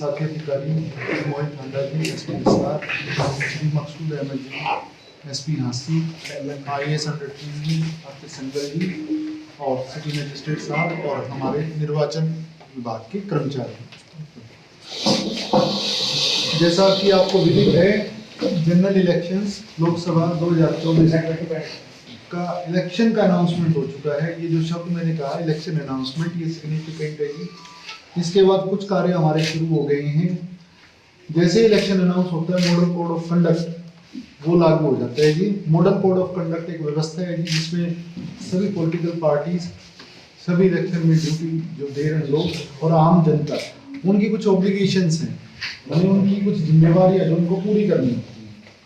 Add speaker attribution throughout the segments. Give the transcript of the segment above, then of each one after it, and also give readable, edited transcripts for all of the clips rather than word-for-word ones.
Speaker 1: साथी अधिकारी मोहित हांडा जी, एसपी निसार, श्री मकसूद अहमद जी, SP Jhansi, IAS under जी, R K संगल जी और सिटी मजिस्ट्रेट साहब और हमारे निर्वाचन विभाग के कर्मचारी। जैसा कि आपको विदित है, जनरल इलेक्शंस लोकसभा 2024 का इलेक्शन का अनाउंसमेंट हो चुका है। ये जो शब्द मैंने कहा इलेक्शन अनाउंसमेंट, ये सिग्निफिकेंट है जी। इसके बाद कुछ कार्य हमारे शुरू हो गए हैं। जैसे इलेक्शन अनाउंस होता है, मॉडल कोड ऑफ कंडक्ट वो लागू हो जाता है जी। मॉडल कोड ऑफ कंडक्ट एक व्यवस्था है जी, जिसमें सभी पॉलिटिकल पार्टीज, सभी इलेक्शन में ड्यूटी जो दे रहे हैं लोग और आम जनता, उनकी कुछ ऑब्लिगेशंस हैं, उनकी कुछ जिम्मेवारियां जो उनको पूरी करनी होती है,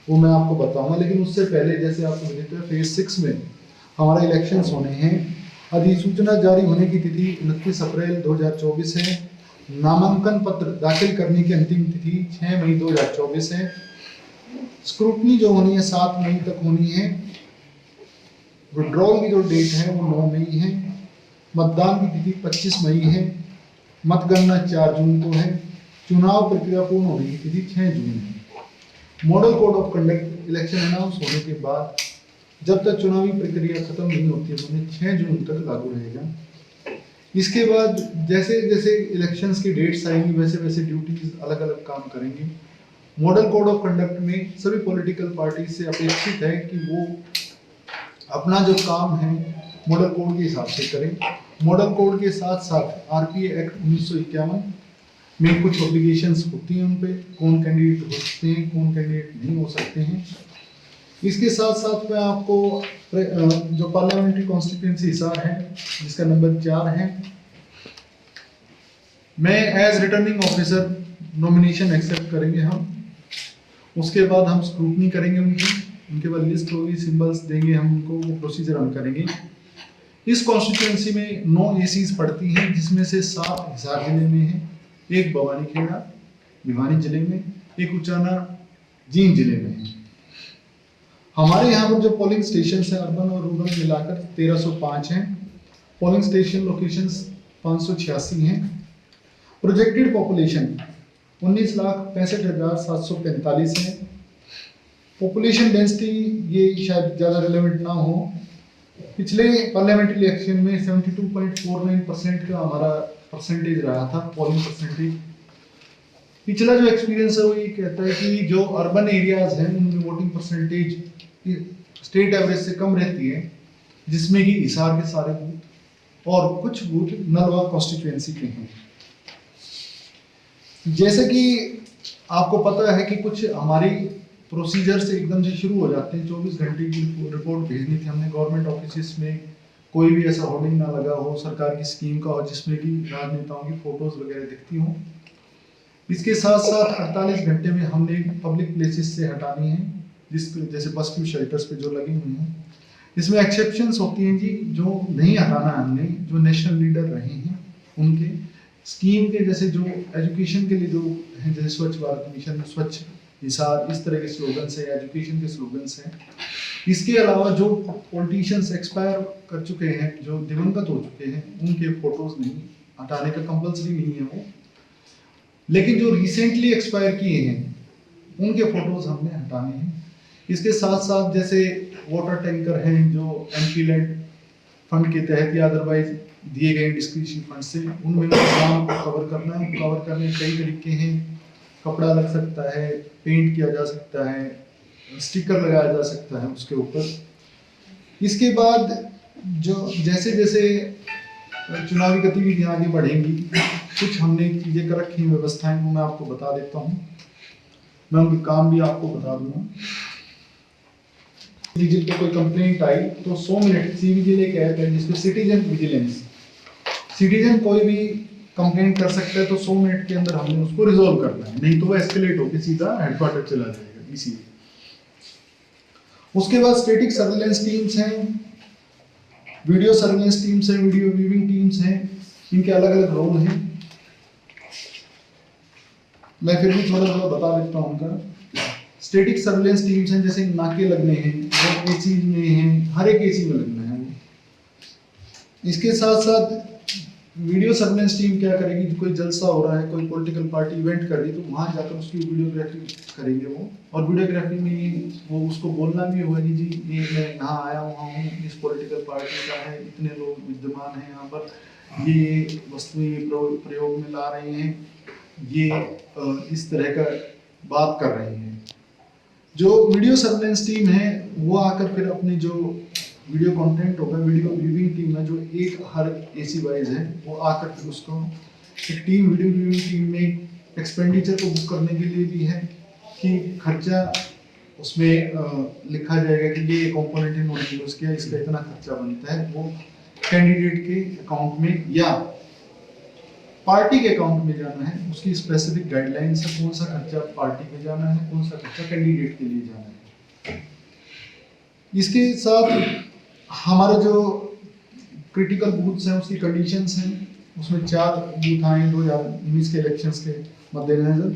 Speaker 1: वो मैं आपको बताऊंगा। लेकिन उससे पहले जैसे आपको देखते हैं फेज 6 में हमारा इलेक्शंस होने हैं। अधिसूचना जारी होने की तिथि 29 अप्रैल 2024 है। नामांकन पत्र दाखिल करने की अंतिम तिथि 6 मई 2024 है। स्क्रूटनी जो होनी है 7 मई तक होनी है। विड्रॉल की जो डेट है वो 9 मई है। मतदान की तिथि 25 मई है। मतगणना 4 जून को है। चुनाव प्रक्रिया पूर्ण होने की तिथि 6 जून है। Model code of conduct election announce होने के बाद जब तक चुनावी प्रक्रिया खत्म नहीं होती है, तो 6 जून तक लागू रहेगा। इसके बाद जैसे जैसे इलेक्शंस की डेट्स आएंगी, वैसे वैसे ड्यूटीज अलग अलग काम करेंगे। मॉडल कोड ऑफ कंडक्ट में सभी पॉलिटिकल पार्टी से अपेक्षित है कि वो अपना जो काम है मॉडल कोड के हिसाब से करें। मॉडल कोड के साथ साथ RPA एक्ट 1951 में कुछ ऑब्लिगेशंस होती हैं, उन पे कौन कैंडिडेट हो सकते हैं, कौन कैंडिडेट नहीं हो सकते हैं। इसके साथ साथ में आपको जो पार्लियामेंट्री कॉन्स्टिट्यूंसी हिसार है, जिसका नंबर 4 है, मैं as returning officer nomination accept करेंगे हम। उसके बाद हम स्क्रूटनी करेंगे उनके बाद लिस्ट होगी, सिंबल्स देंगे हम उनको, वो प्रोसीजर हम करेंगे। इस कॉन्स्टिट्यूंसी में 9 ACs पड़ती हैं, जिसमें से 7 हिसार जिले में है, एक भवानी खेड़ा भिवानी जिले में, एक उचाना जींद जिले में है। हमारे यहाँ पर जो पोलिंग स्टेशन है अर्बन और रूरल मिलाकर 1305 हैं। पोलिंग स्टेशन लोकेशंस 586 हैं। प्रोजेक्टेड पॉपुलेशन 19,65,745 है। पॉपुलेशन डेंसिटी ये शायद ज़्यादा रिलेवेंट ना हो। पिछले पार्लियामेंट्री इलेक्शन में 72.49% का हमारा परसेंटेज रहा था, पोलिंग परसेंटेज। पिछला जो एक्सपीरियंस है वो ये कहता है कि जो अर्बन एरियाज हैं उनमें वोटिंग परसेंटेज स्टेट एवरेज से कम रहती है, जिसमें कि हिसार के सारे बूथ और कुछ बूथ नलवा कॉन्स्टिट्यूएंसी के हैं। जैसे कि आपको पता है कि कुछ हमारी प्रोसीजर से एकदम से शुरू हो जाते हैं। 24 घंटे की रिपोर्ट भेजनी थी हमने गवर्नमेंट ऑफिस में, कोई भी ऐसा होर्डिंग ना लगा हो, सरकार की स्कीम का हो जिसमें कि राजनेताओं की फोटोज वगैरह दिखती हों। इसके साथ साथ 48 घंटे में हमने पब्लिक प्लेसेस से हटानी है, जैसे बस क्यू शेल्टर्स पे जो लगे हुए हैं। इसमें एक्सेप्शंस होती हैं जी, जो नहीं हटाना है हमने, जो नेशनल लीडर रहे हैं उनके स्कीम के, जैसे जो एजुकेशन के लिए जो है, जैसे स्वच्छ भारत मिशन, स्वच्छ हिसार, इस तरह के स्लोगन्स हैं, एजुकेशन के स्लोगन्स हैं। इसके अलावा जो पॉलिटिशियंस एक्सपायर कर चुके हैं, जो दिवंगत हो चुके हैं, उनके फोटोज नहीं हटाने का कंपल्सरी नहीं है वो, लेकिन जो रिसेंटली एक्सपायर किए हैं उनके फोटोज हमने हटाने हैं। इसके साथ साथ जैसे वाटर टैंकर हैं जो MP लैंड फंड के तहत या अदरवाइज दिए गए डिस्क्रिप्शन फंड से, उनमें काम कवर करना है। कवर करने के कई तरीके हैं, कपड़ा लग सकता है, पेंट किया जा सकता है, स्टिकर लगाया जा सकता है उसके ऊपर। इसके बाद जो जैसे जैसे चुनावी गतिविधियां आगे बढ़ेंगी, कुछ हमने चीजें कर रखी व्यवस्थाएं, वो मैं आपको बता देता हूँ। मैं उनके काम भी आपको बता दूंगा। विजिल पे कोई कंप्लेंट आई तो 100 मिनट CVजिल एक ऐप है जिसमें सिटीजन विजिलेंस, सिटीजन कोई भी कंप्लेंट कर सकता है, तो 100 मिनट के अंदर हमने उसको रिजॉल्व करना है, नहीं तो वो एस्केलेट होकर सीधा हेडक्वार्टर चला जाएगा इसीलिए। उसके बाद स्टैटिक सर्वेलेंस टीम्स हैं, वीडियो सर्वेलेंस टीम्स हैं, वीडियो व्यूइंग टीम्स हैं, इनके अलग अलग रोल हैं। मैं फिर भी थोड़ा थोड़ा बता देता हूँ उनका। स्टैटिक सर्वेलेंस टीम्स हैं, जैसे नाके लगने हैं, वो AC में हैं, हर एक AC में लगना है वो। इसके साथ साथ वीडियो सर्वेलेंस टीम क्या करेगी, कोई जलसा हो रहा है, कोई पॉलिटिकल पार्टी इवेंट कर रही है, तो वहां जाकर उसकी वीडियोग्राफी करेंगे वो। और वीडियोग्राफी में वो उसको बोलना भी होगा कि जी ये मैं यहाँ आया हुआ हूँ, इस पॉलिटिकल पार्टी का है, इतने लोग विद्यमान हैं यहाँ पर, ये वस्तुएं प्रयोग में ला रहे हैं, ये इस तरह का बात कर रहे हैं। जो वीडियो सर्वेलेंस टीम है वो आकर फिर अपनी जो वीडियो कंटेंट होगा, वीडियो व्यूइंग टीम है जो एक हर एसी वाइज है, वो आकर फिर उसको एक टीम वीडियो व्यूइंग टीम में एक्सपेंडिचर को बुक करने के लिए भी है कि खर्चा उसमें लिखा जाएगा कि ये कंपोनेंट इन्होंने यूज किया, इसका इतना खर्चा बनता है, वो कैंडिडेट के अकाउंट में या पार्टी के अकाउंट में जाना है, उसकी स्पेसिफिक गाइडलाइंस है, कौन सा खर्चा पार्टी में जाना है, कौन सा खर्चा कैंडिडेट के लिए जाना है। इसके साथ हमारे जो क्रिटिकल बूथ्स हैं उसकी कंडीशंस हैं, उसमें 4 बूथ आए 2019 के इलेक्शंस के मद्देनजर।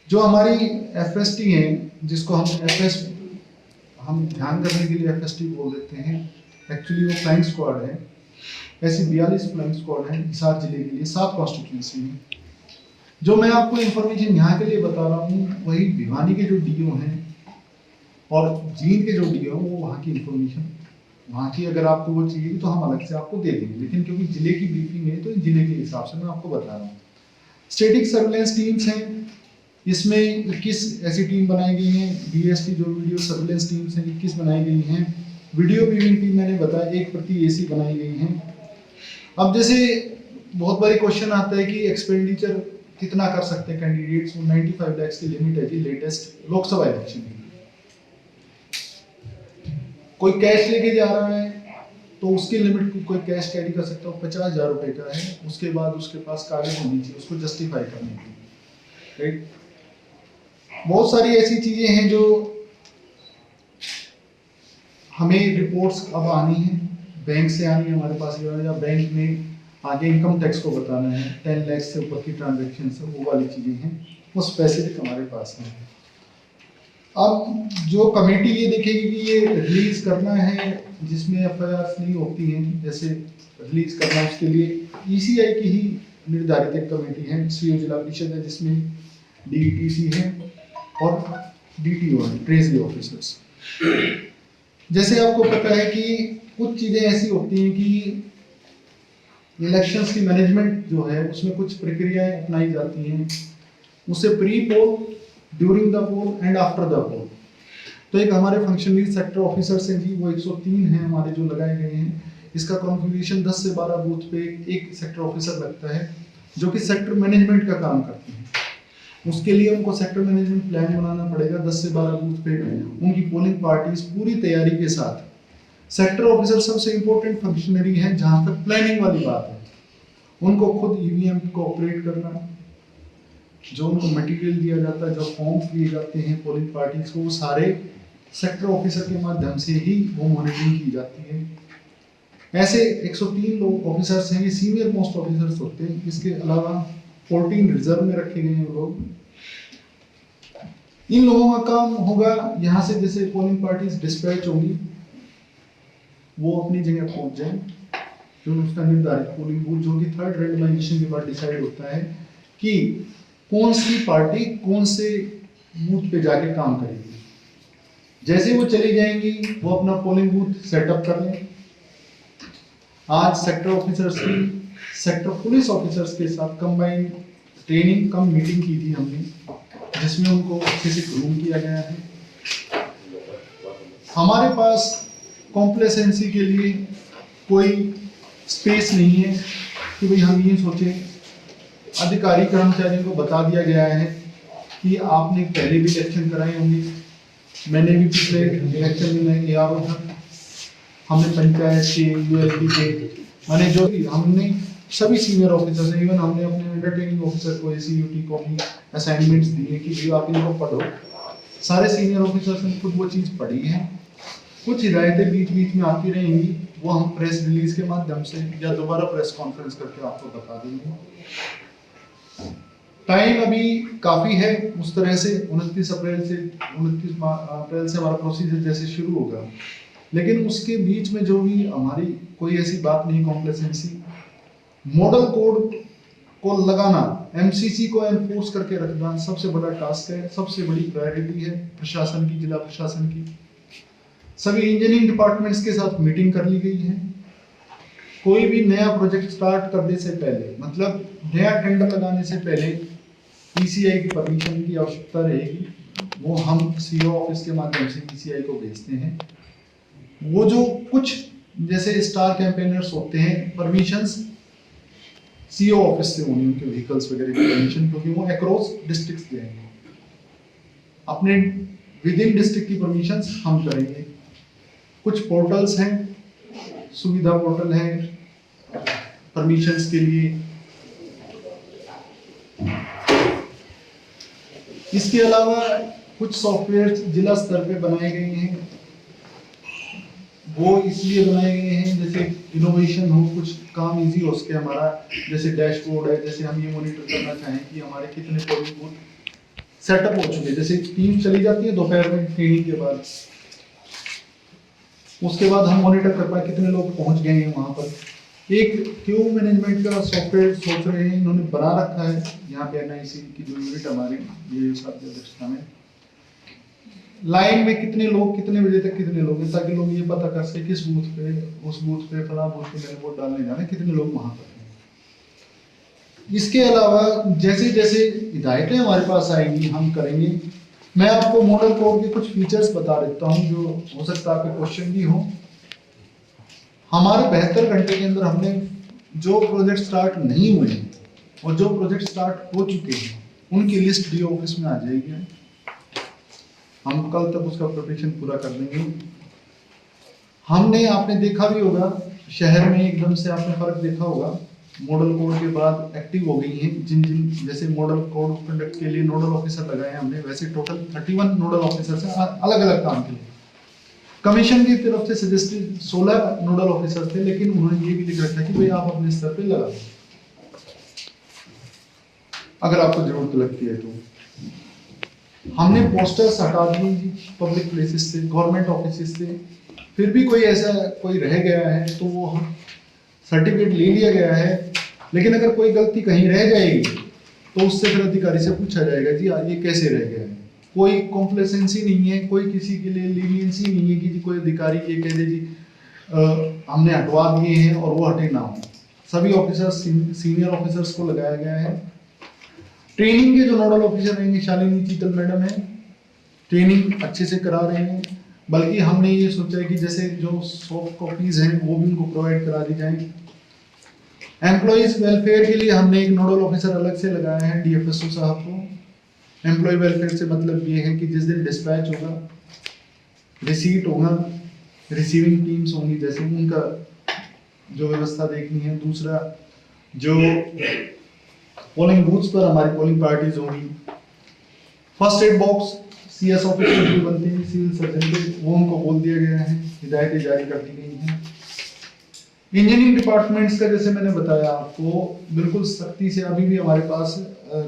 Speaker 1: जो हमारी एफएसटी है, जिसको हम ध्यान करने के लिए एफएसटी बोल देते हैं, एक्चुअली वो फ्लाइंग स्क्वाड है। ऐसी 42 फ्लाइंग स्क्वाड है हिसार जिले के लिए 7 कॉन्स्टिट्यूंसी में। जो मैं आपको इंफॉर्मेशन यहाँ के लिए बता रहा हूँ, वही भिवानी के जो डीओ हैं और जींद के जो डीओ हैं, वो वहाँ की इंफॉर्मेशन, वहाँ की अगर आपको वो चाहिए तो हम अलग से आपको दे देंगे, लेकिन क्योंकि जिले की ब्रीफिंग है तो जिले के हिसाब से मैं आपको बता रहा हूँ। स्टैटिक सर्वेलेंस टीम्स हैं, इसमें 21 ऐसी टीम बनाई गई हैं। बीएसटी जो वीडियो सर्वेलेंस टीम्स हैं 21 बनाई गई हैं। वीडियो व्यूइंग टीम मैंने बताया 1 प्रति एसी बनाई गई हैं। अब जैसे बहुत बारी क्वेश्चन आता है कि एक्सपेंडिचर कितना कर सकते हैं कैंडिडेट्स, 95 लाख की लिमिट है जी लेटेस्ट लोकसभा इलेक्शन की। कोई कैश लेके जा रहा है तो उसकी लिमिट कोई कैश कैरी कर सकता है 50,000 रुपए का है, उसके बाद उसके पास कागज होनी चाहिए उसको जस्टिफाई करने की, राइट। बहुत सारी ऐसी चीजें हैं जो हमें रिपोर्ट्स अब आनी है, बैंक से आनी है हमारे पास, या बैंक में आगे इनकम टैक्स को बताना है, 10 लाख से ऊपर की ट्रांजेक्शन है, वो वाली चीजें हैं, वो स्पेसिफिक हमारे पास है। अब जो कमेटी ये देखेगी कि ये रिलीज करना है जिसमें एफआईआर नहीं होती हैं, जैसे रिलीज करना, उसके लिए ईसीआई की ही निर्धारित एक कमेटी है, सीओ जिला परिषद है, जिसमें डीईटीसी है और डीटीओ है, ट्रेजरी ऑफिसर्स। जैसे आपको पता है कि कुछ चीजें ऐसी होती हैं कि इलेक्शंस की मैनेजमेंट जो है उसमें कुछ प्रक्रियाएं अपनाई जाती हैं, उसे pre poll, during the poll and after the poll. तो एक हमारे फंक्शनरी सेक्टर ऑफिसर्स हैं जी, वो 103 हैं हमारे जो लगाए गए हैं। इसका कॉन्फ़िगरेशन 10 से 12 बूथ पे एक सेक्टर ऑफिसर लगता है जो कि सेक्टर मैनेजमेंट का काम करते हैं। उसके लिए उनको सेक्टर मैनेजमेंट प्लान बनाना पड़ेगा। 10 से 12 बूथ पे उनकी पोलिंग पार्टीज पूरी तैयारी के साथ, सेक्टर ऑफिसर सबसे इंपॉर्टेंट फंक्शनरी है जहां तक प्लानिंग वाली बात है, उनको खुद ईवीएम को ऑपरेट करना, जो उनको मटेरियल दिया जाता है, जो फॉर्म्स दिए जाते हैं पोलिंग पार्टीज को, वो सारे सेक्टर ऑफिसर के माध्यम से ही वो मॉनिटरिंग की जाती है। ऐसे 103 लोग ऑफिसर्स हैं, ये सीनियर मोस्ट ऑफिसर्स होते हैं। इसके अलावा 14 रिजर्व में रखे गए हैं लोग। इन लोगों का काम होगा, यहाँ से जैसे पोलिंग पार्टीज डिस्पैच होंगी वो अपनी जगह पहुंच जाए, जो उसका निर्धारित पोलिंग बूथ, जो कि थर्ड रैंडमाइजेशन के बाद डिसाइड होता है कि कौन सी पार्टी कौन से बूथ पे जाके काम करेगी। जैसे वो चली जाएंगी वो अपना पोलिंग बूथ सेटअप कर लें। आज सेक्टर ऑफिसर्स की सेक्टर पुलिस ऑफिसर्स के साथ कंबाइंड ट्रेनिंग कम मीटिंग की थी हमने, जिसमें उनको अच्छे से ग्रूम किया गया है। हमारे पास कॉम्प्लेसेंसी के लिए कोई स्पेस नहीं है कि भाई हम ये सोचें, अधिकारी कर्मचारियों को बता दिया गया है कि आपने पहले भी इलेक्शन कराए होंगे, मैंने भी पिछले इलेक्शन में मैं ARO था, हमने पंचायत के यूएलपी के मैंने जो हमने सभी सीनियर ऑफिसर्स, इवन हमने अपने अंडरटेकिंग ऑफिसर को ACUT को भी असाइनमेंट्स दिए कि जो आप इनको पढ़ो। सारे सीनियर ऑफिसर्स ने खुद वो चीज़ पढ़ी है। कुछ हिदायतें बीच बीच में आती रहेंगी, वो हम प्रेस रिलीज के माध्यम से या दोबारा प्रेस कॉन्फ्रेंस करके आपको बता देंगे। टाइम अभी काफ़ी है, उस तरह से 29 अप्रैल से हमारा प्रोसीजर जैसे शुरू होगा, लेकिन उसके बीच में जो भी हमारी कोई ऐसी बात नहीं कॉम्प्लेसेंसी, मॉडल कोड को लगाना, एमसीसी को एनफोर्स करके रखना सबसे बड़ा टास्क है, सबसे बड़ी प्रायोरिटी है प्रशासन की, जिला प्रशासन की। सभी इंजीनियरिंग डिपार्टमेंट्स के साथ मीटिंग कर ली गई है। कोई भी नया प्रोजेक्ट स्टार्ट करने से पहले, मतलब नया टेंडर लगाने से पहले पीसीआई की परमिशन की आवश्यकता रहेगी। वो हम सीओ ऑफिस के माध्यम से पीसीआई को भेजते हैं। वो जो कुछ जैसे स्टार कैंपेनर्स होते हैं, परमिशंस सीओ ऑफिस से होंगी, उनके व्हीकल्स वगैरह की परमिशन, क्योंकि वो अक्रॉस डिस्ट्रिक्ट्स देंगे। अपने विद इन डिस्ट्रिक्ट की परमिशंस हम करेंगे। कुछ पोर्टल्स हैं, सुविधा पोर्टल है परमिशंस के लिए। इसके अलावा कुछ सॉफ्टवेयर जिला स्तर पे बनाए गए हैं। वो इसलिए बनाए गए हैं जैसे इनोवेशन हो, कुछ काम इजी हो सके हमारा। जैसे डैशबोर्ड है, जैसे हम ये मॉनिटर करना चाहें कि हमारे कितने पोलिंग बूथ सेटअप हो चुके हैं। जैसे टीम चली जाती है दोपहर में ट्रेनिंग के बाद, उसके बाद हम मॉनिटर कर पाए कितने लोग पहुंच गए हैं वहां पर। एक क्यू मैनेजमेंट का सॉफ्टवेयर सोच रहे हैं, इन्होंने बना रखा है यहाँ पे एनआईसी की जो यूनिट हमारी, ये साथी अध्यक्षता में। लाइन में कितने लोग, कितने बजे तक कितने लोग हैं, ताकि लोग ये पता कर सके किस बूथ पे, उस बूथ पे, फला बूथ पे मैंने वोट डालने जाना है, कितने लोग वहां पर हैं। इसके अलावा जैसे जैसे हिदायतें हमारे पास आएंगी हम करेंगे। मैं आपको मॉडल कोड के कुछ फीचर्स बता देता हूं, जो हो सकता है आपके क्वेश्चन भी हो। हमारे 72 घंटे के अंदर हमने जो प्रोजेक्ट स्टार्ट नहीं हुए और जो प्रोजेक्ट स्टार्ट हो चुके हैं उनकी लिस्ट डीओ ऑफिस में आ जाएगी। हम कल तक उसका प्रिपरेशन पूरा कर देंगे। हमने, आपने देखा भी होगा शहर में एकदम से आपने फर्क देखा होगा, मॉडल कोड के बाद एक्टिव हो गई हैं जिन जिन, जैसे मॉडल कोड कंडक्ट के लिए नोडल ऑफिसर लगाए हैं हमने, वैसे टोटल 31 नोडल ऑफिसर्स हैं अलग अलग काम के लिए। कमीशन की तरफ से सजेस्टेड 16 नोडल ऑफिसर थे, लेकिन उन्होंने ये भी लिख रखा कि भाई आप अपने स्तर पे लगा दो अगर आपको जरूरत लगती है तो। हमने पोस्टर्स हटा दिए पब्लिक प्लेसेस से, गवर्नमेंट ऑफिस से। फिर भी कोई ऐसा कोई रह गया है तो वो हम सर्टिफिकेट ले लिया गया है, लेकिन अगर कोई गलती कहीं रह जाएगी तो उससे फिर अधिकारी से पूछा जाएगा जी ये कैसे रह गया है। कोई कॉम्प्लेसेंसी नहीं है, कोई किसी के लिए लीनियंसी नहीं है कि जी कोई अधिकारी ये कह दे जी हमने हटवा दिए हैं और वो हटे ना हो। सभी ऑफिसर्स, सीनियर ऑफिसर्स को लगाया गया है। ट्रेनिंग के जो नोडल ऑफिसर रहेंगे शालिनी चीतल मैडम है, ट्रेनिंग अच्छे से करा रहे हैं। बल्कि हमने ये सोचा है कि जैसे जो सॉफ्ट कॉपीज हैं वो भी उनको प्रोवाइड करा दी जाए। एम्प्लॉइज वेलफेयर के लिए हमने एक नोडल ऑफिसर अलग से लगाया है, डीएफएसओ साहब को। एम्प्लॉय वेलफेयर से मतलब ये है कि जिस दिन डिस्पैच होगा, रिसीट होगा, रिसीविंग टीम्स होंगी, जैसे उनका जो व्यवस्था देखनी है। दूसरा, जो पोलिंग बूथ्स पर हमारी पोलिंग पार्टीज होंगी। First aid box CS officer जो बनते हैं सिविल सर्जन के, वो उनको बोल दिया गया है, हिदायतें जारी कर दी गई हैं। इंजीनियरिंग डिपार्टमेंट्स का जैसे मैंने बताया आपको, बिल्कुल सख्ती से अभी भी हमारे पास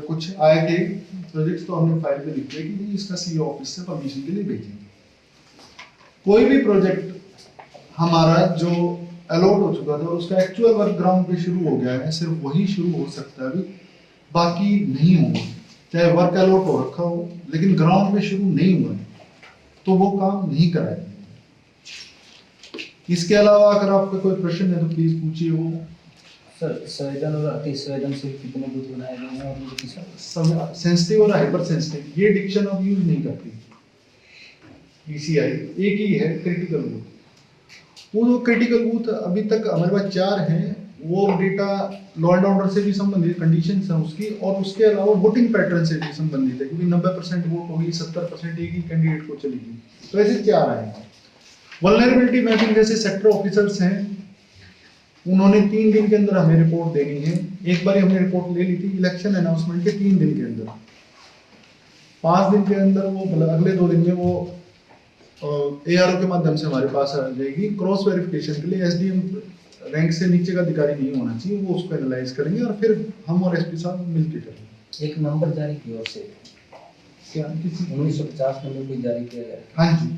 Speaker 1: कुछ आए थे प्रोजेक्ट्स, तो हमने फाइल पे लिख दिया कि इसका सीओ ऑफिस से परमिशन के लिए भेजेंगे। कोई भी प्रोजेक्ट हमारा जो अलॉट हो चुका था और उसका एक्चुअल वर्क ग्राउंड पे शुरू हो गया है, सिर्फ वही शुरू हो सकता है, अभी बाकी नहीं होगा। चाहे वर्क अलॉट हो रखा हो लेकिन ग्राउंड पे शुरू नहीं हुआ है तो वो काम नहीं कराएंगे। इसके अलावा अगर आपका कोई प्रश्न है तो प्लीज पूछिए। वो
Speaker 2: सर, संवेदन और अति संवेदनशील कितने बूथ बनाए गए हैं और उनकी किस
Speaker 1: सेंसिटिव और हाइपर सेंसिटिव, ये डिक्शन अब यूज नहीं करती पीसीआई। एक ही है क्रिटिकल बूथ। वो जो क्रिटिकल बूथ अभी तक हमारे पास 4 हैं, वो डेटा लॉ एंड ऑर्डर से भी संबंधित कंडीशंस हैं उसकी, और उसके अलावा वोटिंग पैटर्न से भी संबंधित है, क्योंकि 90% वोट होगी, 70% एक ही कैंडिडेट को चलेगी। तो ऐसे 4 आएंगे। वल्नरेबिलिटी मैपिंग जैसे सेक्टर ऑफिसर्स हैं, उन्होंने 3 दिन के अंदर हमें रिपोर्ट देनी है। एक बार हमने रिपोर्ट ले ली थी इलेक्शन अनाउंसमेंट के 3 दिन के अंदर। 5 दिन के अंदर वो, मतलब अगले 2 दिन में वो एआरओ के माध्यम से हमारे पास आ जाएगी क्रॉस वेरिफिकेशन के लिए। एसडीएम रैंक से नीचे का अधिकारी नहीं होना चाहिए, वो उसको एनालाइज करेंगे और फिर हम और एसपी साहब मिलकर करेंगे।
Speaker 2: एक नंबर जारी की ओर से
Speaker 1: क्या किसी
Speaker 2: 1950 नंबर कोई जारी किया गया?
Speaker 1: हाँ जी,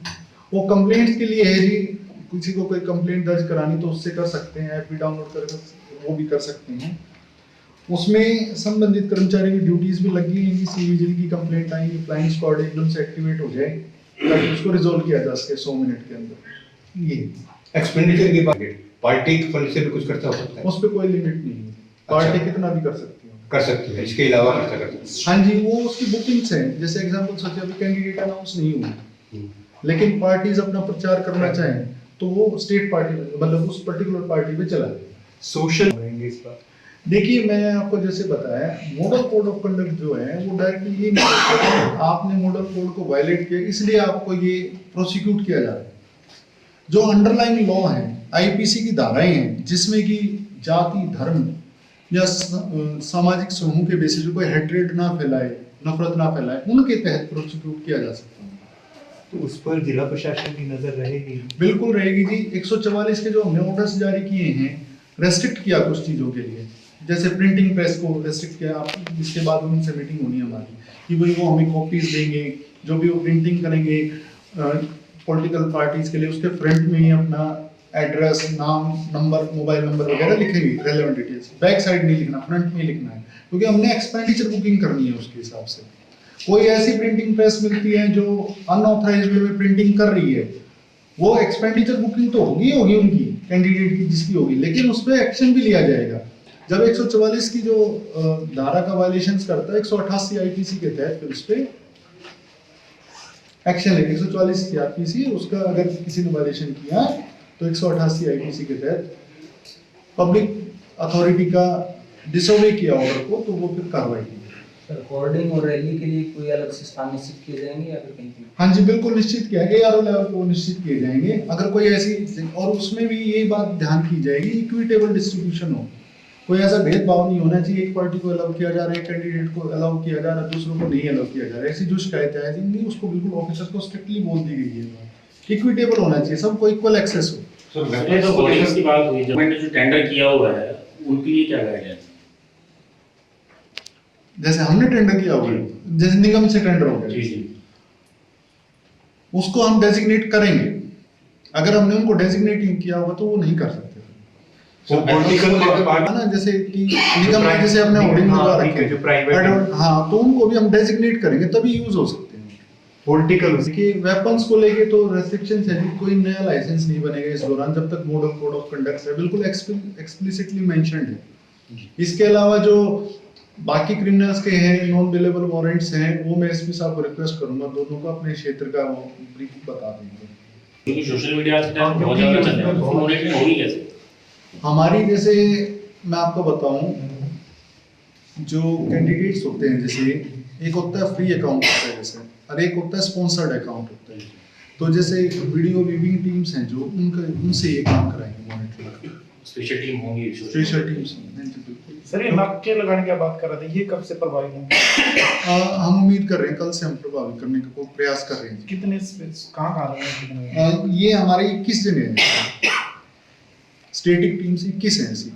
Speaker 1: वो कंप्लेंट्स के लिए है जी। किसी को कोई कंप्लेंट दर्ज करानी तो उससे कर सकते हैं, ऐप भी डाउनलोड कर वो भी कर सकते हैं। उसमें संबंधित कर्मचारी की ड्यूटीज भी लगी हैं, किसी विजिल की कंप्लेंट आई, फ्लाइंग स्क्वाड एकदम से एक्टिवेट हो जाए ताकि उसको रिजॉल्व किया जा सके 100 मिनट के अंदर। ये
Speaker 3: एक्सपेंडिचर की बात पार्टी फंड से भी कुछ खर्चा हो सकता है?
Speaker 1: उस पर कोई लिमिट नहीं है, पार्टी
Speaker 3: अच्छा।
Speaker 1: कितना भी कर सकती है।
Speaker 3: कर सकती है, इसके अलावा खर्चा कर सकती है।
Speaker 1: हाँ जी, वो उसकी बुकिंग्स हैं। जैसे एग्जांपल सोचिए अभी कैंडिडेट अनाउंस नहीं हुए, लेकिन पार्टीज अपना प्रचार करना चाहें तो वो स्टेट पार्टी मतलब उस पर्टिकुलर पार्टी पे चला जाए।
Speaker 3: सोशल रहेंगे इस बार।
Speaker 1: देखिए मैं आपको जैसे बताया, मॉडल कोड ऑफ कंडक्ट जो है वो डायरेक्टली ये नहीं कहता है आपने मॉडल कोड को वायलेट किया इसलिए आपको ये प्रोसिक्यूट किया जा रहा है। जो अंडरलाइंग लॉ है, आईपीसी की धाराएं हैं जिसमें कि जाति, धर्म या सामाजिक समूह के बेसिस पे कोई हेट्रेड ना फैलाए, नफरत ना फैलाए, उनके तहत प्रोसिक्यूट किया जा सकता है।
Speaker 3: तो उस पर जिला प्रशासन की नजर रहेगी?
Speaker 1: बिल्कुल रहेगी जी। 144 के जो हमने ऑर्डर्स जारी किए हैं, रेस्ट्रिक्ट किया कुछ चीज़ों के लिए, जैसे प्रिंटिंग प्रेस को रेस्ट्रिक्ट किया। आप इसके बाद उनसे मीटिंग होनी है हमारी कि भाई वो हमें कॉपीज देंगे, जो भी वो प्रिंटिंग करेंगे पॉलिटिकल पार्टीज के लिए उसके फ्रंट में ही अपना एड्रेस, नाम, नंबर, मोबाइल नंबर वगैरह लिखेंगे, रेलेवेंट डिटेल्स। बैक साइड नहीं लिखना, फ्रंट में लिखना है, क्योंकि हमने एक्सपेंडिचर बुकिंग करनी है उसके हिसाब से। कोई ऐसी प्रिंटिंग प्रेस मिलती है जो अनऑथराइज्ड वे में प्रिंटिंग कर रही है, वो एक्सपेंडिचर बुकिंग तो होगी उनकी कैंडिडेट की जिसकी होगी, लेकिन उस पर एक्शन भी लिया जाएगा। जब 144 की जो धारा का वायलेशन करता है 188 आईपीसी के तहत फिर उस पर एक्शन लेंगे। 144 की आईपीसी उसका अगर किसी ने वायलेशन किया तो 188 आईपीसी के तहत पब्लिक अथॉरिटी का डिसोबे किया ऑर्डर को तो वो फिर कार्रवाई की।
Speaker 2: सर होर्डिंग और रैली के लिए कोई अलग से स्थान निश्चित किए जाएंगे या फिर कहीं?
Speaker 1: हाँ जी बिल्कुल निश्चित किया गया, ARO लेवल को निश्चित किए जाएंगे। अगर कोई ऐसी, और उसमें भी ये बात ध्यान की जाएगी इक्विटेबल डिस्ट्रीब्यूशन हो, कोई ऐसा भेदभाव नहीं होना चाहिए, एक पार्टी को अलाउ किया जा रहा है, कैंडिडेट को अलाउ किया जा रहा है, दूसरों को नहीं अलाउ किया जा रहा है। ऐसी जो शिकायतें आई थी उसको बिल्कुल ऑफिसर को स्ट्रिक्टली बोल दी गई है, इक्विटेबल होना चाहिए, सबको इक्वल एक्सेस हो।
Speaker 4: ये तो होर्डिंग्स की बात हुई, गवर्नमेंट ने जो टेंडर किया हुआ है उनके लिए क्या गाइडलाइन?
Speaker 1: जैसे हमने टेंडर किया हुआ है, जैसे निगम से टेंडर हो
Speaker 4: जी
Speaker 1: गया,
Speaker 4: जी,
Speaker 1: उसको हम डेजिग्नेट करेंगे। अगर हमने उनको डेजिग्नेट नहीं किया होगा तो वो नहीं कर सकते।
Speaker 3: So, political part-
Speaker 1: ना जैसे कि निगम में जैसे अपने होर्डिंग लगा रखे
Speaker 3: जो प्राइवेट,
Speaker 1: हाँ, तो उनको भी हम डेजिग्नेट करेंगे तभी यूज हो सकते हैं।
Speaker 3: पॉलिटिकल
Speaker 1: कि वेपन्स को लेके तो रेस्ट्रिक्शंस है, कोई नया लाइसेंस नहीं बनेगा इस दौरान जब तक मॉडल कोड ऑफ कंडक्ट है बिल्कुल एक्सप्लिसिटली मेंशन्ड है। इसके अलावा जो बाकी क्रिमिनल्स के हैं, नॉन बेलेबल वारंट्स हैं, वो मैं एसपी साहब को रिक्वेस्ट करूंगा दोनों को अपने क्षेत्र का वो ब्रीफ बता देंगे।
Speaker 4: क्योंकि सोशल मीडिया आज के टाइम बहुत ज़्यादा चल रहा है, उसको मॉनिटरिंग होगी कैसे?
Speaker 1: हमारी जैसे मैं आपको बताऊं, जो कैंडिडेट्स होते हैं जैसे एक होता है फ्री अकाउंट होता है जैसे, और एक होता है स्पॉन्सर्ड अकाउंट होता है। तो जैसे वीडियो व्यूइंग टीम्स हैं जो उनसे ये काम कराएंगे मॉनिटरिंग,
Speaker 4: स्पेशल टीम होंगी,
Speaker 1: स्पेशल टीम्स।
Speaker 5: सर ये नाके लगाने की बात कर रहे थे, ये कब से प्रभावी होंगे?
Speaker 1: हम उम्मीद कर रहे हैं कल से हम प्रभावित करने का प्रयास कर रहे हैं।
Speaker 5: कितने कहाँ कितने?
Speaker 1: ये हमारे 21 जगह है, स्टेटिक टीम्स 21 हैं ऐसी।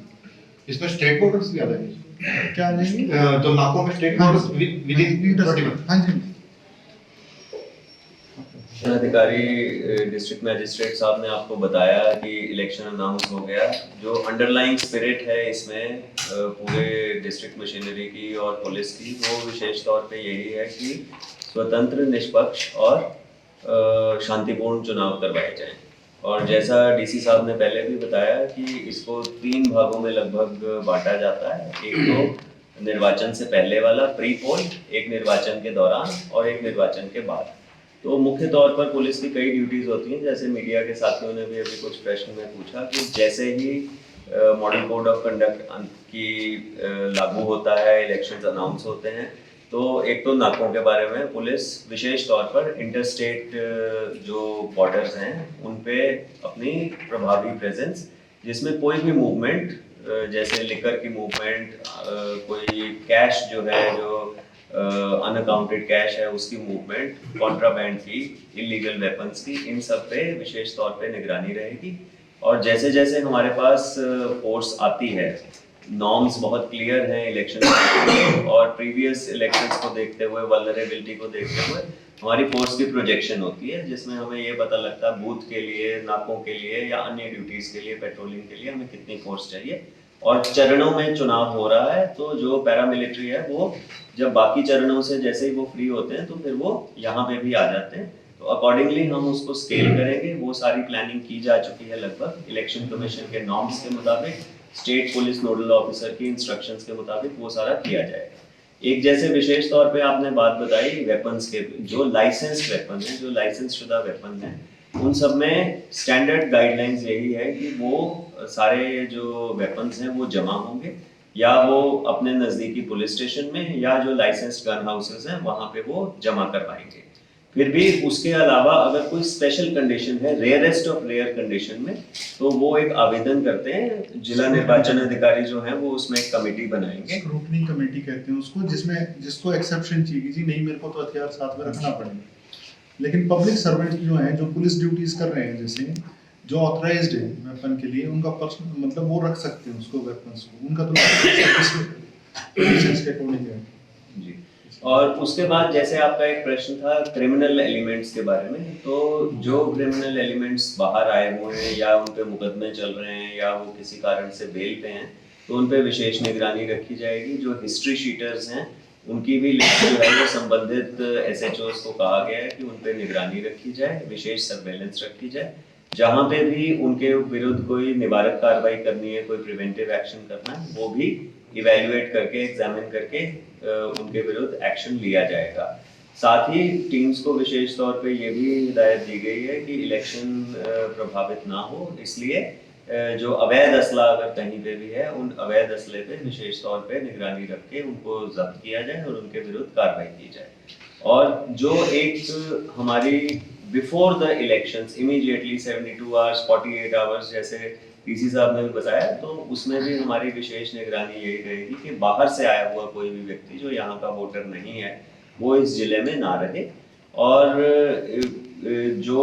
Speaker 3: इसमें स्टेट बॉर्डर्स भी आ जाएंगे
Speaker 1: क्या आ जाएंगे?
Speaker 3: तो नाकों में स्टेट बॉर्डर्स विद इन
Speaker 1: हाँ जी।
Speaker 6: अधिकारी डिस्ट्रिक्ट मैजिस्ट्रेट साहब ने आपको बताया कि इलेक्शन अनाउंस हो गया। जो अंडरलाइंग स्पिरिट है इसमें पूरे डिस्ट्रिक्ट मशीनरी की और पुलिस की, वो विशेष तौर पे यही है कि स्वतंत्र, निष्पक्ष और शांतिपूर्ण चुनाव करवाए जाएं। और जैसा डीसी साहब ने पहले भी बताया कि इसको 3 भागों में लगभग बांटा जाता है। एक तो निर्वाचन से पहले वाला प्री पोल, एक निर्वाचन के दौरान और एक निर्वाचन के बाद। तो मुख्य तौर पर पुलिस की कई ड्यूटीज होती हैं, जैसे मीडिया के साथियों ने भी अभी कुछ प्रश्न में पूछा कि जैसे ही मॉडल कोड ऑफ कंडक्ट की लागू होता है, इलेक्शंस अनाउंस होते हैं, तो एक तो नाकों के बारे में पुलिस विशेष तौर पर इंटरस्टेट जो बॉर्डर्स हैं उन पे अपनी प्रभावी प्रेजेंस, जिसमें कोई भी मूवमेंट जैसे लिकर की मूवमेंट, कोई कैश जो है जो अनअकाउंटेड कैश है उसकी मूवमेंट, कॉन्ट्राबैंड की, इलीगल वेपन्स की, इन सब पे विशेष तौर पे निगरानी रहेगी। और जैसे जैसे हमारे पास फोर्स आती है, नॉर्म्स बहुत क्लियर हैं इलेक्शन और प्रीवियस इलेक्शंस को देखते हुए, वल्नरेबिलिटी को देखते हुए हमारी फोर्स की प्रोजेक्शन होती है, जिसमें हमें ये पता लगता है बूथ के लिए, नाकों के लिए या अन्य ड्यूटीज के लिए, पेट्रोलिंग के लिए हमें कितनी फोर्स चाहिए। और चरणों में चुनाव हो रहा है, तो जो पैरामिलिट्री है वो जब बाकी चरणों से जैसे ही वो फ्री होते हैं तो फिर वो यहाँ पे भी आ जाते हैं। तो अकॉर्डिंगली हम उसको स्केल करेंगे। वो सारी प्लानिंग की जा चुकी है लगभग, इलेक्शन कमीशन के नॉर्म्स के मुताबिक, स्टेट पुलिस नोडल ऑफिसर की इंस्ट्रक्शंस के मुताबिक वो सारा किया जाएगा। एक जैसे विशेष तौर पे आपने बात बताई वेपन्स के, जो लाइसेंस्ड वेपन है, जो लाइसेंस शुदा वेपन है, उन सब में स्टैंडर्ड गाइडलाइंस यही है कि वो सारे जो वेपन्स हैं वो जमा होंगे, या वो अपने नज़दीकी पुलिस स्टेशन में या जो लाइसेंस्ड गन हाउसेस हैं वहाँ पे वो जमा करवाएंगे। फिर भी उसके अलावा अगर कोई स्पेशल कंडीशन है, रेयरेस्ट ऑफ रेयर कंडीशन में, तो वो एक आवेदन करते हैं, जिला निर्वाचन अधिकारी जो हैं वो उसमें एक कमेटी बनाएंगे।
Speaker 1: स्क्रूटनी कमेटी कहते हैं उसको, जिसको एक्सेप्शन चाहिए कि जी नहीं मेरे को तो हथियार साथ में रखना पड़ेगा। लेकिन पब्लिक सर्वेंट जो हैं, जो पुलिस ड्यूटीज कर रहे हैं, जैसे जो ऑथराइज्ड है वेपन के लिए, उनका पर्सनल मतलब वो रख सकते हैं उसको, वेपन्स को, उनका तो लाइसेंस के अकॉर्डिंग है
Speaker 6: जी। और उसके बाद जैसे आपका एक प्रश्न था क्रिमिनल एलिमेंट्स के बारे में, तो जो क्रिमिनल एलिमेंट्स बाहर आए हुए हैं या उन पे मुकदमे चल रहे हैं या वो किसी कारण से बेल पे हैं, तो उन पे विशेष निगरानी रखी जाएगी। जो हिस्ट्री शीटर्स हैं उनकी भी लिस्ट जो है वो संबंधित SHOs को कहा गया है कि उन पे निगरानी रखी जाए, विशेष सर्वेलेंस रखी जाए। जहाँ पे भी उनके विरुद्ध कोई निवारक कार्रवाई करनी है, कोई प्रिवेंटिव एक्शन करना है, वो भी इवैल्यूएट करके, एग्जामिन करके उनके विरुद्ध एक्शन लिया जाएगा। साथ ही टीम्स को विशेष तौर पे ये भी हिदायत दी गई है कि इलेक्शन प्रभावित ना हो, इसलिए जो अवैध असला अगर कहीं पे भी है, उन अवैध असले पे विशेष तौर पे निगरानी रख के उनको जब्त किया जाए और उनके विरुद्ध कार्रवाई की जाए। और जो एक हमारी before the elections immediately 72 hours 48 hours जैसे डीसी साहब ने भी बताया, तो उसमें भी हमारी विशेष निगरानी यही रहेगी कि बाहर से आया हुआ कोई भी व्यक्ति जो यहाँ का वोटर नहीं है वो इस जिले में ना रहे। और जो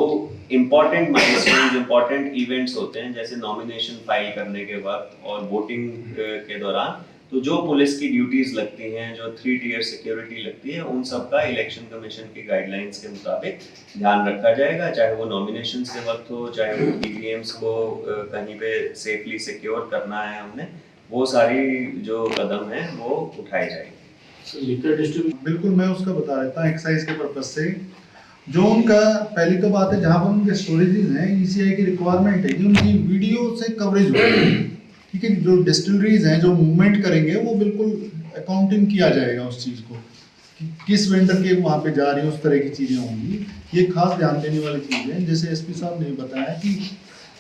Speaker 6: इम्पोर्टेंट माइलस्टोन्स, इम्पोर्टेंट इवेंट्स होते हैं, जैसे नॉमिनेशन फाइल करने के वक्त और वोटिंग के दौरान, तो जो पुलिस की ड्यूटीज लगती हैं, जो 3 टियर सिक्योरिटी लगती है, उन सब का इलेक्शन कमीशन की गाइडलाइंस के मुताबिक ध्यान रखा जाएगा, चाहे वो नॉमिनेशंस के वक्त हो, चाहे वो ईवीएम्स को कहीं पे सेफली सिक्योर करना है हमने, वो सारी जो कदम है वो उठाए जाएंगे।
Speaker 4: लिकर डिस्ट्रीब्यूशन
Speaker 1: बिल्कुल, मैं उसका बता देता हूँ एक्साइज के पर्पज से। जो उनका पहली तो बात है, जहाँ पर उनके स्टोरेजेस हैं, ECI की रिक्वायरमेंट है कि उनकी वीडियो से कवरेज हो, ठीक है। जो डिस्टिलरीज हैं जो मूवमेंट करेंगे वो बिल्कुल अकाउंटिंग किया जाएगा उस चीज़ को कि किस वेंडर के वहाँ पे जा रही है, उस तरह की चीज़ें होंगी। ये खास ध्यान देने वाली चीज़ है। जैसे SP साहब ने बताया कि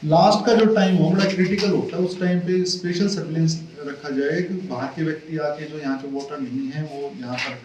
Speaker 1: लास्ट का जो टाइम हो बड़ा क्रिटिकल होता है, उस टाइम पे स्पेशल सर्विलेंस रखा जाए कि बाहर के व्यक्ति आके जो यहाँ के वोटर नहीं है वो यहाँ पर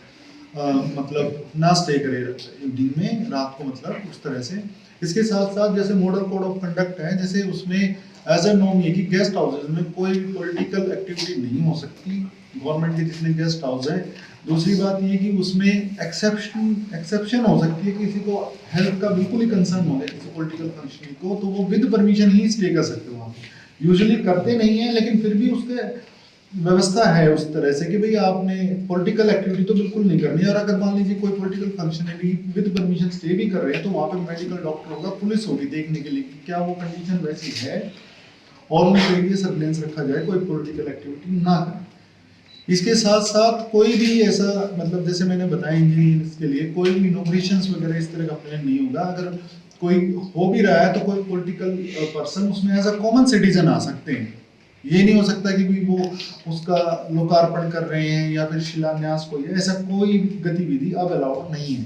Speaker 1: मतलब ना स्टे करे इवनिंग में, रात को, मतलब उस तरह से। इसके साथ साथ जैसे मॉडल कोड ऑफ कंडक्ट है, जैसे उसमें एज ए नॉर्म ये कि गेस्ट हाउसेज में कोई भी पॉलिटिकल एक्टिविटी नहीं हो सकती, गवर्नमेंट के जितने गेस्ट हाउस हैं। दूसरी बात ये कि उसमें एक्सेप्शन हो सकती है, किसी को हेल्थ का बिल्कुल ही कंसर्न हो गया किसी पॉलिटिकल फंक्शनिंग को, तो वो विद परमिशन ही स्टे कर सकते हो वहाँ पे। यूजुअली करते नहीं है, लेकिन फिर भी उसके व्यवस्था है उस तरह से कि भाई आपने पॉलिटिकल एक्टिविटी तो बिल्कुल नहीं करनी है। और अगर मान लीजिए कोई political functionally with permission stay भी कर रहे हैं, तो वहाँ पे मेडिकल डॉक्टर होगा, पुलिस होगी देखने के लिए कि क्या वो कंडीशन वैसी है, और उनके लिए सर्विलेंस रखा जाए, कोई पॉलिटिकल एक्टिविटी ना करें। इसके साथ साथ कोई भी ऐसा, मतलब जैसे मैंने बताया इंजीनियर्स के लिए कोई भी इनोग्रेशंस वगैरह इस तरह का प्लान नहीं होगा। अगर कोई हो भी रहा है तो कोई पॉलिटिकल पर्सन उसमें एज अ कॉमन सिटीजन आ सकते हैं। ये नहीं हो सकता कि भी वो उसका लोकार्पण कर रहे हैं या फिर शिलान्यास कोई है, ऐसा कोई गतिविधि अब अलाउड नहीं है।